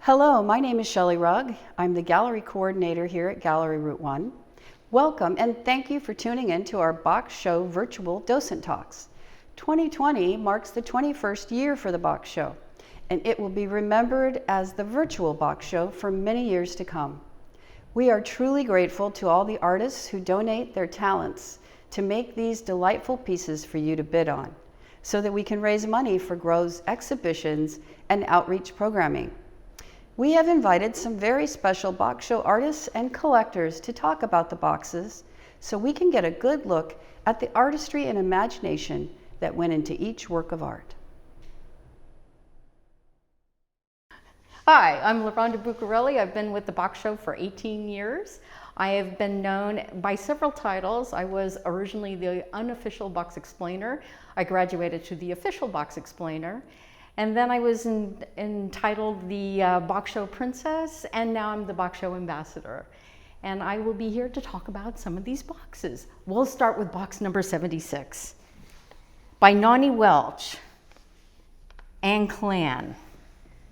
Hello, my name is Shelley Rugg. I'm the gallery coordinator here at Gallery Route 1. Welcome and thank you for tuning in to our Box Show virtual Docent Talks. 2020 marks the 21st year for the Box Show, and it will be remembered as the virtual Box Show for many years to come. We are truly grateful to all the artists who donate their talents to make these delightful pieces for you to bid on, so that we can raise money for Grow's exhibitions and outreach programming. We have invited some very special Box Show artists and collectors to talk about the boxes so we can get a good look at the artistry and imagination that went into each work of art. Hi, I'm LaRonda Bucciarelli. I've been with the Box Show for 18 years. I have been known by several titles. I was originally the unofficial box explainer. I graduated to the official box explainer. And then I was entitled the Box Show Princess, and now I'm the Box Show Ambassador. And I will be here to talk about some of these boxes. We'll start with box number 76 by Nani Welch, Ann Clan,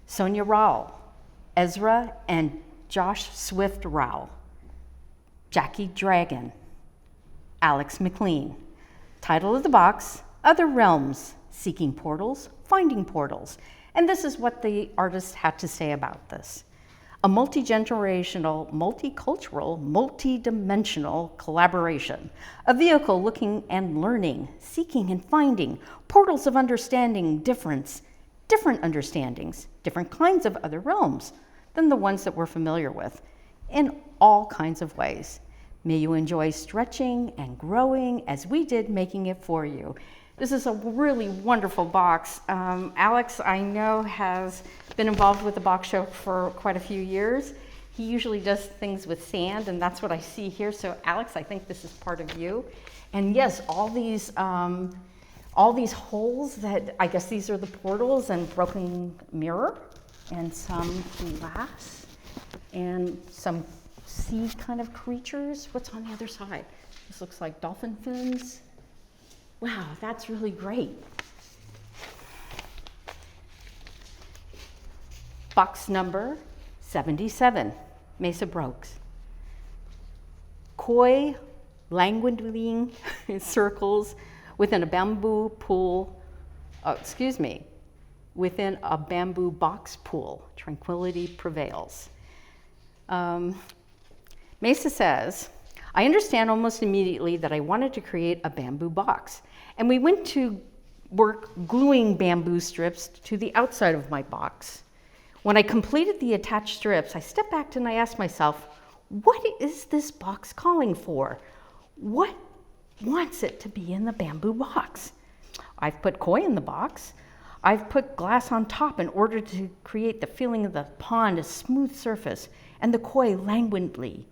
Sonia Rowell, Ezra and Josh Swift Rowell, Jackie Dragon, Alex McLean. Title of the box, Other Realms, Seeking Portals, Finding Portals. And this is what the artist had to say about this. A multi-generational, multicultural, multi-dimensional collaboration. A vehicle looking and learning, seeking and finding, portals of understanding, different understandings, different kinds of other realms than the ones that we're familiar with, in all kinds of ways. May you enjoy stretching and growing as we did making it for you. This is a really wonderful box. Alex, I know, has been involved with the Box Show for quite a few years. He usually does things with sand, and that's what I see here. So Alex, I think this is part of you. And yes, all these holes that, I guess these are the portals, and broken mirror, and some glass, and some sea kind of creatures. What's on the other side? This looks like dolphin fins. Wow, that's really great. Box number 77, Mesa Brooks. Koi languiding circles within a bamboo pool, within a bamboo box pool. Tranquility prevails. Mesa says, I understand almost immediately that I wanted to create a bamboo box, and we went to work gluing bamboo strips to the outside of my box. When I completed the attached strips, I stepped back and I asked myself, what is this box calling for? What wants it to be in the bamboo box? I've put koi in the box. I've put glass on top in order to create the feeling of the pond, a smooth surface, and the koi languidly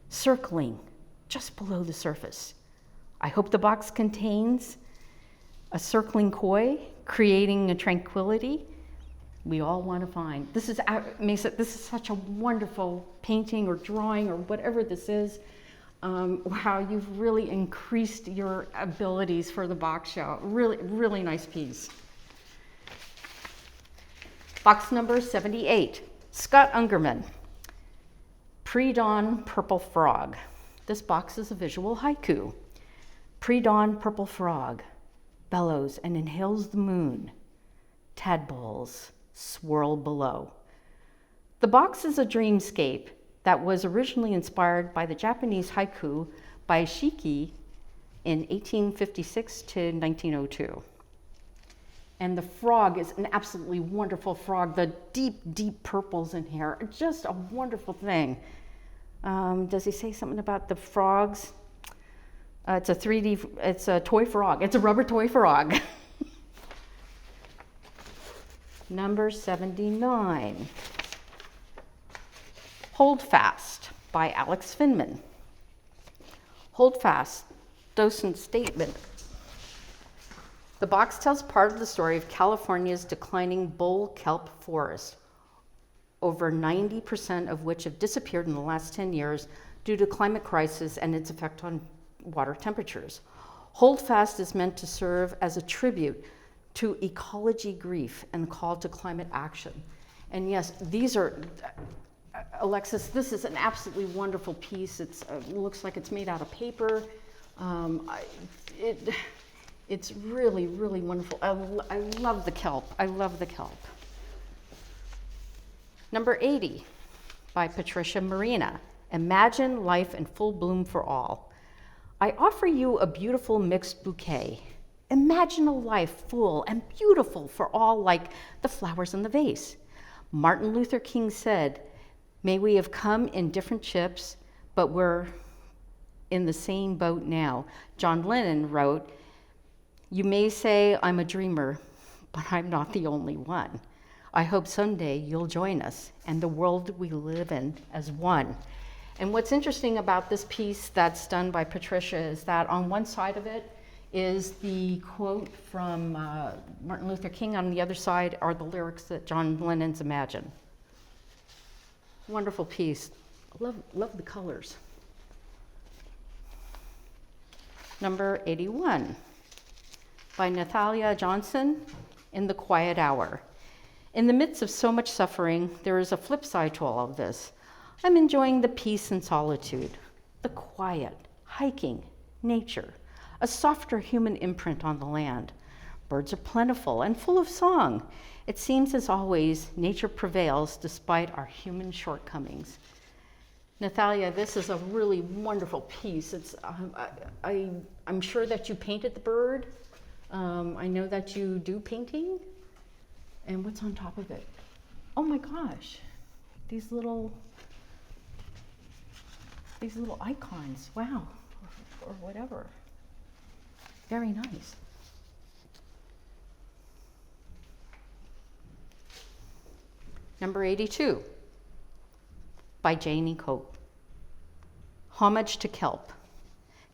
circling just below the surface. I hope the box contains a circling koi, creating a tranquility we all want to find. This is such a wonderful painting or drawing or whatever this is. Wow, you've really increased your abilities for the Box Show. Really, really nice piece. Box number 78, Scott Ungerman, Pre-Dawn Purple Frog. This box is a visual haiku. Pre-dawn purple frog bellows and inhales the moon. Tadpoles swirl below. The box is a dreamscape that was originally inspired by the Japanese haiku by Shiki in 1856 to 1902. And the frog is an absolutely wonderful frog. The deep, deep purples in here are just a wonderful thing. Does he say something about the frogs? It's a toy frog. It's a rubber toy frog. Number 79, Hold Fast by Alex Finman. Hold Fast, Docent statement. The box tells part of the story of California's declining bull kelp forest, over 90% of which have disappeared in the last 10 years due to climate crisis and its effect on water temperatures. Hold Fast is meant to serve as a tribute to ecology grief and call to climate action. And yes, these are, Alexis, this is an absolutely wonderful piece. It looks like it's made out of paper. It's really, really wonderful. I love the kelp. I love the kelp. Number 80 by Patricia Marina. Imagine life in full bloom for all. I offer you a beautiful mixed bouquet. Imagine a life full and beautiful for all, like the flowers in the vase. Martin Luther King said, may we have come in different ships, but we're in the same boat now. John Lennon wrote, you may say I'm a dreamer, but I'm not the only one. I hope someday you'll join us and the world we live in as one. And what's interesting about this piece that's done by Patricia is that on one side of it is the quote from Martin Luther King. On the other side are the lyrics that John Lennon's Imagine. Wonderful piece. Love the colors. Number 81 by Natalia Johnson, In the Quiet Hour. In the midst of so much suffering, there is a flip side to all of this. I'm enjoying the peace and solitude, the quiet, hiking, nature, a softer human imprint on the land. Birds are plentiful and full of song. It seems, as always, nature prevails despite our human shortcomings. Natalia, this is a really wonderful piece. It's, I'm sure that you painted the bird. I know that you do painting. And what's on top of it? Oh my gosh, these little icons, wow, or whatever. Very nice. Number 82 by Janie Cope. Homage to kelp.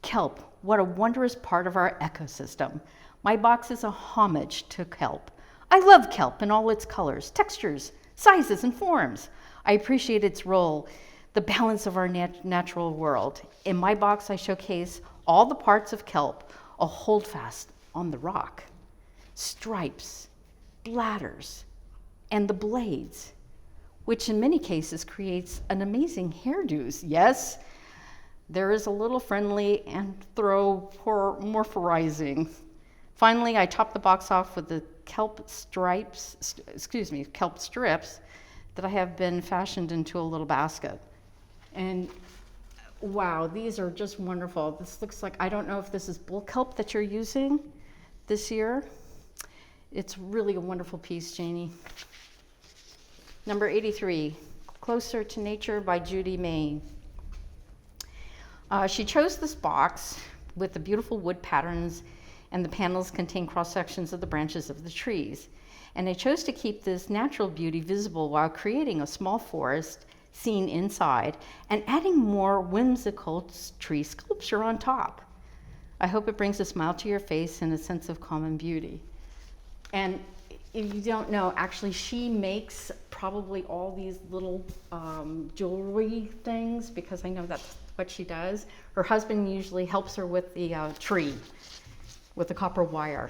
Kelp, what a wondrous part of our ecosystem. My box is a homage to kelp. I love kelp in all its colors, textures, sizes, and forms. I appreciate its role, the balance of our natural world. In my box, I showcase all the parts of kelp, a holdfast on the rock, stripes, bladders, and the blades, which in many cases creates an amazing hairdos. Yes, there is a little friendly anthropomorphizing. Finally, I top the box off with the kelp strips that I have been fashioned into a little basket. And wow, these are just wonderful. This looks like, I don't know if this is bull kelp that you're using this year. It's really a wonderful piece, Janie. Number 83, Closer to Nature by Judy May. She chose this box with the beautiful wood patterns, and the panels contain cross-sections of the branches of the trees. And I chose to keep this natural beauty visible while creating a small forest scene inside and adding more whimsical tree sculpture on top. I hope it brings a smile to your face and a sense of calm and beauty. And if you don't know, actually she makes probably all these little jewelry things, because I know that's what she does. Her husband usually helps her with the tree, with the copper wire.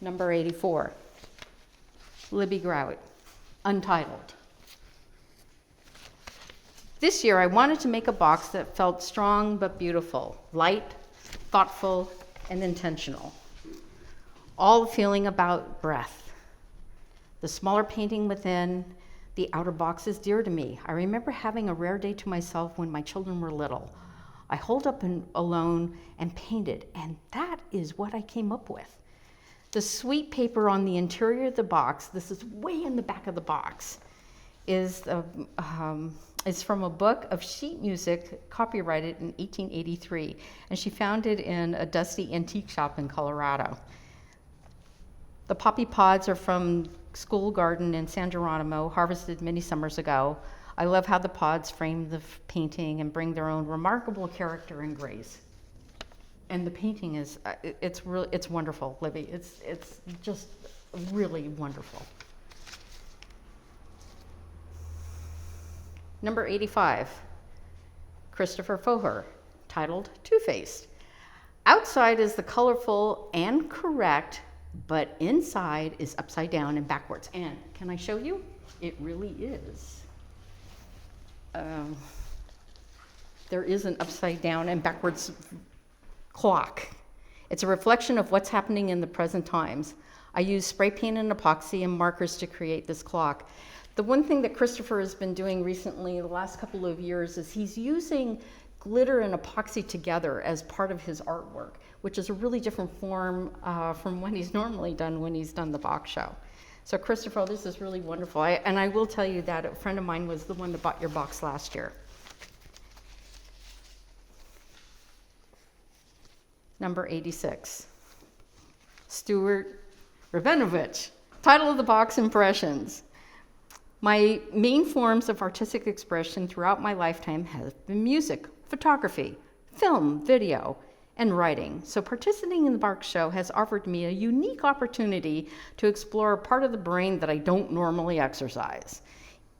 Number 84, Libby Grout, Untitled. This year I wanted to make a box that felt strong but beautiful, light, thoughtful, and intentional. All feeling about breath. The smaller painting within the outer box is dear to me. I remember having a rare day to myself when my children were little. I holed up alone and painted, and that is what I came up with. The sweet paper on the interior of the box, this is way in the back of the box, is from a book of sheet music copyrighted in 1883, and she found it in a dusty antique shop in Colorado. The poppy pods are from School Garden in San Geronimo, harvested many summers ago. I love how the pods frame the painting and bring their own remarkable character and grace. And the painting is, it's wonderful, Libby. It's just really wonderful. Number 85, Christopher Foher, titled Two-Faced. Outside is the colorful and correct, but inside is upside down and backwards. And can I show you? It really is. There is an upside down and backwards clock. It's a reflection of what's happening in the present times. I use spray paint and epoxy and markers to create this clock. The one thing that Christopher has been doing recently, the last couple of years, is he's using glitter and epoxy together as part of his artwork, which is a really different form from what he's normally done when he's done the box show. So Christopher, this is really wonderful. And I will tell you that a friend of mine was the one that bought your box last year. Number 86, Stuart Ravenovich. Title of the box, Impressions. My main forms of artistic expression throughout my lifetime have been music, photography, film, video, and writing. So participating in the box show has offered me a unique opportunity to explore a part of the brain that I don't normally exercise.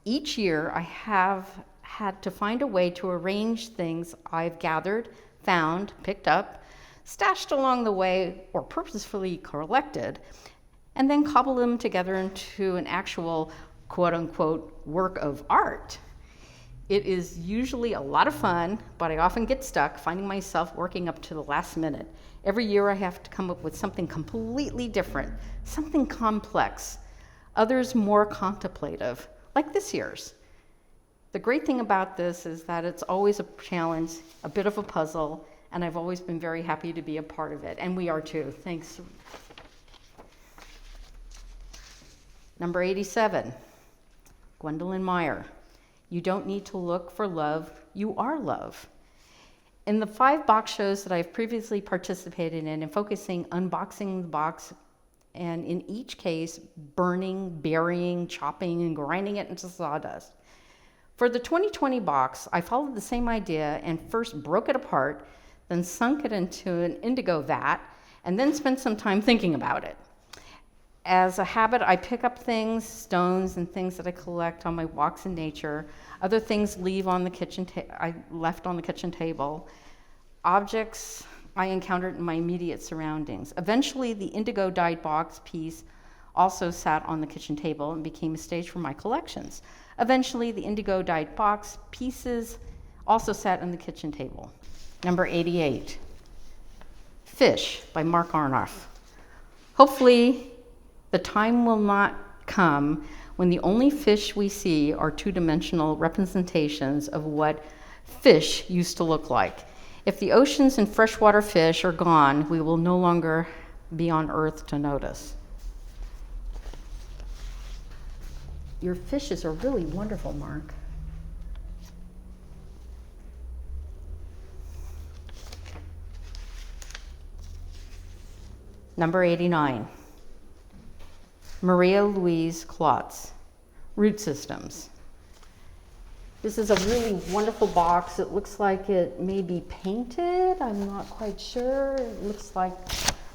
Each year, I have had to find a way to arrange things I've gathered, found, picked up, stashed along the way, or purposefully collected, and then cobble them together into an actual quote-unquote work of art. It is usually a lot of fun, but I often get stuck finding myself working up to the last minute. Every year I have to come up with something completely different, something complex, others more contemplative, like this year's. The great thing about this is that it's always a challenge, a bit of a puzzle, and I've always been very happy to be a part of it, and we are too. Thanks. Number 87, Gwendolyn Meyer. You don't need to look for love, you are love. In the 5 box shows that I've previously participated in and focusing unboxing the box, and in each case, burning, burying, chopping, and grinding it into sawdust. For the 2020 box, I followed the same idea and first broke it apart, then sunk it into an indigo vat, and then spent some time thinking about it. As a habit, I pick up things, stones, and things that I collect on my walks in nature. Other things I left on the kitchen table. Objects I encountered in my immediate surroundings. Eventually, the indigo dyed box piece also sat on the kitchen table and became a stage for my collections. Eventually, the indigo dyed box pieces also sat on the kitchen table. Number 88, Fish by Mark Arnoff. Hopefully, the time will not come when the only fish we see are two-dimensional representations of what fish used to look like. If the oceans and freshwater fish are gone, we will no longer be on Earth to notice. Your fishes are really wonderful, Mark. Number 89, Maria Louise Klotz, Root Systems. This is a really wonderful box. It looks like it may be painted. I'm not quite sure. It looks like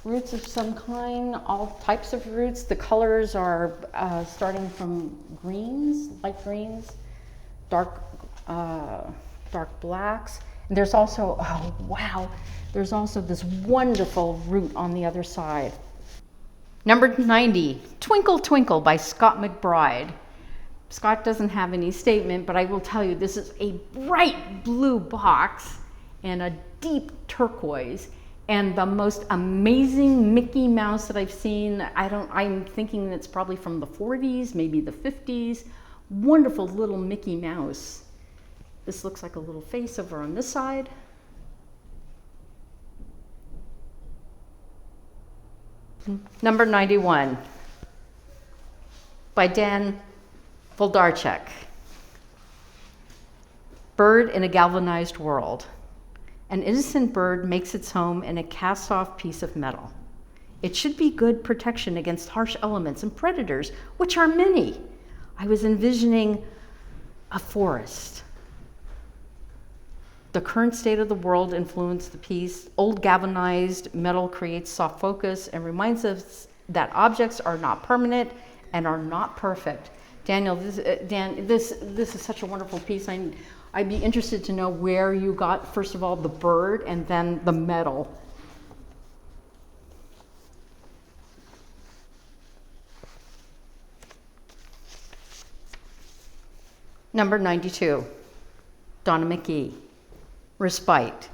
roots of some kind, all types of roots. The colors are starting from greens, light greens, dark blacks. And there's also, oh wow, there's also this wonderful root on the other side. Number 90, Twinkle Twinkle by Scott McBride. Scott doesn't have any statement, but I will tell you this is a bright blue box and a deep turquoise and the most amazing Mickey Mouse that I've seen. I'm thinking it's probably from the 40s, maybe the 50s. Wonderful little Mickey Mouse. This looks like a little face over on this side. Number 91 by Dan Voldarchek. Bird in a Galvanized World. An innocent bird makes its home in a cast-off piece of metal. It should be good protection against harsh elements and predators, which are many. I was envisioning a forest. The current state of the world influenced the piece. Old galvanized metal creates soft focus and reminds us that objects are not permanent and are not perfect. Daniel, this is such a wonderful piece. I'd be interested to know where you got, first of all, the bird and then the medal. Number 92, Donna McGee, Respite.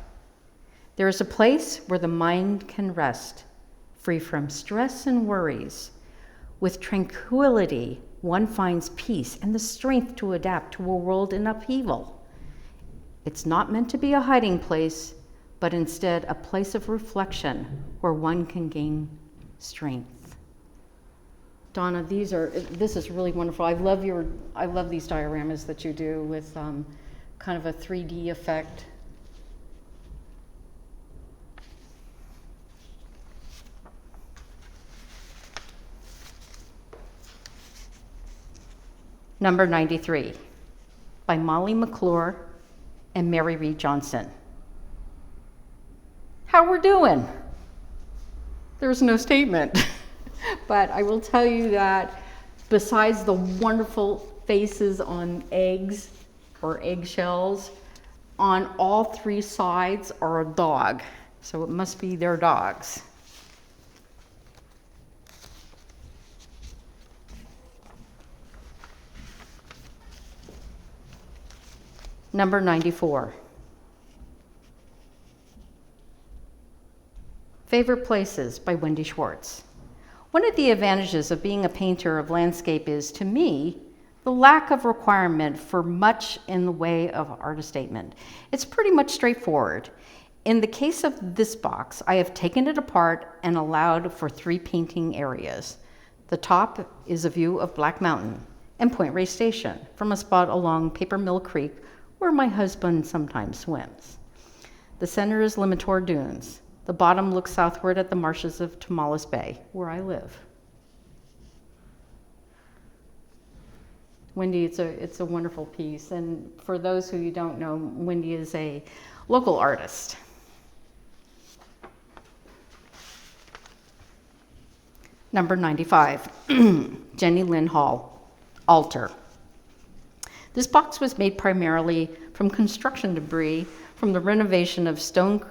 There is a place where the mind can rest, free from stress and worries. With tranquility, one finds peace and the strength to adapt to a world in upheaval. It's not meant to be a hiding place, but instead a place of reflection where one can gain strength. Donna, this is really wonderful. I love these dioramas that you do with kind of a 3D effect. Number 93, by Molly McClure and Mary Reed Johnson. How we're doing? There's no statement, but I will tell you that besides the wonderful faces on eggs or eggshells, on all three sides are a dog, so it must be their dogs. Number 94. Favorite Places by Wendy Schwartz. One of the advantages of being a painter of landscape is, to me, the lack of requirement for much in the way of artist statement. It's pretty much straightforward. In the case of this box, I have taken it apart and allowed for 3 painting areas. The top is a view of Black Mountain and Point Reyes Station from a spot along Paper Mill Creek where my husband sometimes swims. The center is Limitor Dunes. The bottom looks southward at the marshes of Tomales Bay, where I live. Wendy, it's a wonderful piece, and for those who you don't know, Wendy is a local artist. Number 95, Jenny Lynn Hall, Altar. This box was made primarily from construction debris from the renovation of Stone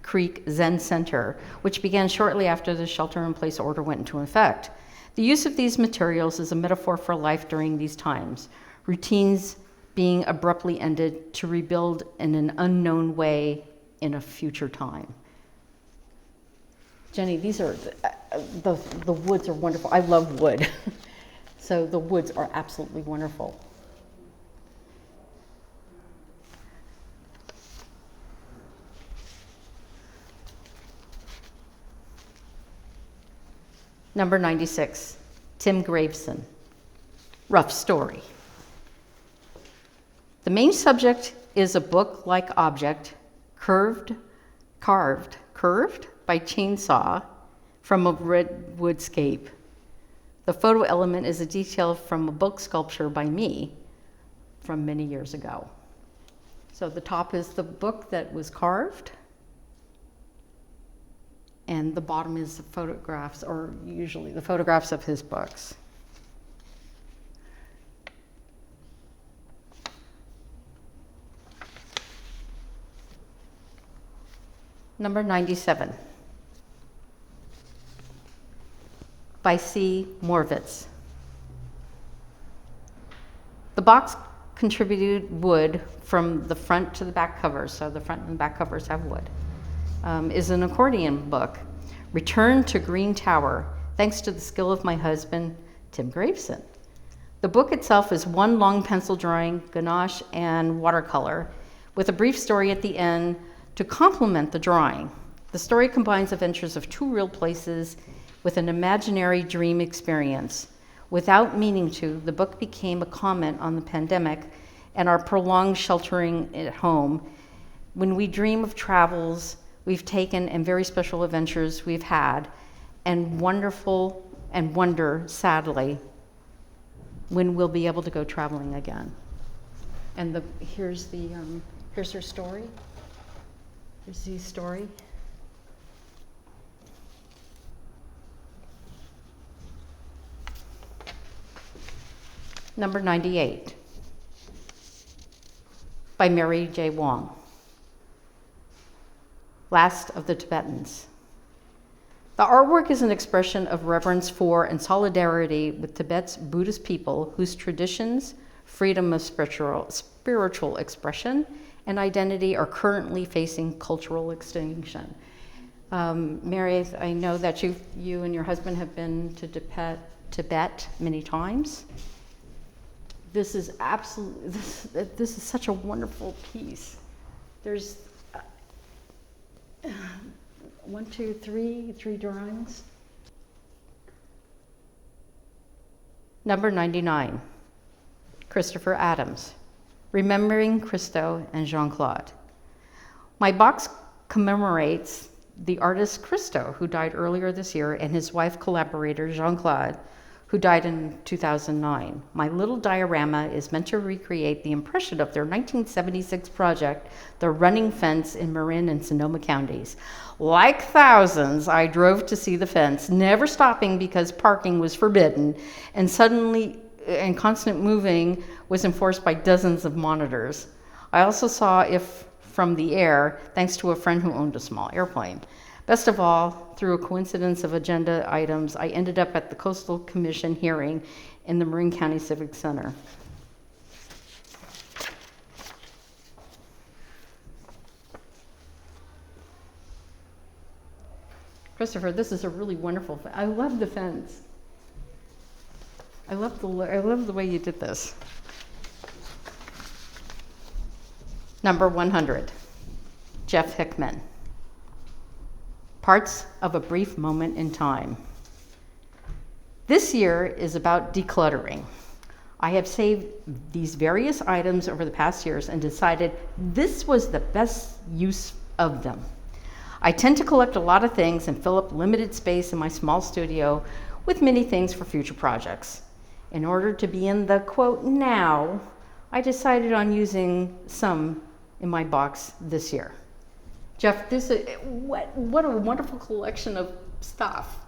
Creek Zen Center, which began shortly after the shelter-in-place order went into effect. The use of these materials is a metaphor for life during these times, routines being abruptly ended to rebuild in an unknown way in a future time. Jenny, these are, the woods are wonderful. I love wood. So the woods are absolutely wonderful. Number 96, Tim Graveson, Rough Story. The main subject is a book-like object carved by chainsaw from a red woodscape. The photo element is a detail from a book sculpture by me from many years ago. So the top is the book that was carved, and the bottom is the photographs, or usually the photographs of his books. Number 97, by C. Morvitz. The box contributed wood from the front to the back covers, so the front and back covers have wood. Is an accordion book, Return to Green Tower, thanks to the skill of my husband, Tim Graveson. The book itself is one long pencil drawing, ganache, and watercolor, with a brief story at the end to complement the drawing. The story combines adventures of 2 real places with an imaginary dream experience. Without meaning to, the book became a comment on the pandemic and our prolonged sheltering at home. When we dream of travels we've taken and very special adventures we've had, and wonderful and wonder, sadly, when we'll be able to go traveling again. And here's her story. Here's Z's story. Number 98, by Mary J. Wong. Last of the Tibetans. The artwork is an expression of reverence for and solidarity with Tibet's Buddhist people whose traditions, freedom of spiritual expression, and identity are currently facing cultural extinction. Mary, I know that you and your husband have been to Tibet many times. This is absolutely, this is such a wonderful piece. There's three drawings. Number 99, Christopher Adams, Remembering Christo and Jean-Claude. My box commemorates the artist Christo, who died earlier this year, and his wife collaborator Jean-Claude, who died in 2009. My little diorama is meant to recreate the impression of their 1976 project, The Running Fence in Marin and Sonoma counties. Like thousands, I drove to see the fence, never stopping because parking was forbidden, and constant moving was enforced by dozens of monitors. I also saw it from the air, thanks to a friend who owned a small airplane. Best of all, through a coincidence of agenda items, I ended up at the Coastal Commission hearing in the Marin County Civic Center. Christopher, this is a really wonderful, I love the fence. I love the way you did this. Number 100, Jeff Hickman. Parts of a Brief Moment in Time. This year is about decluttering. I have saved these various items over the past years and decided this was the best use of them. I tend to collect a lot of things and fill up limited space in my small studio with many things for future projects. In order to be in the quote now, I decided on using some in my box this year. Jeff, what a wonderful collection of stuff.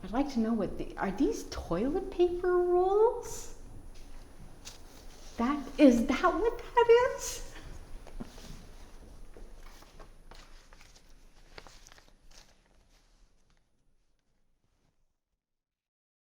I'd like to know are these toilet paper rolls? Is that what that is?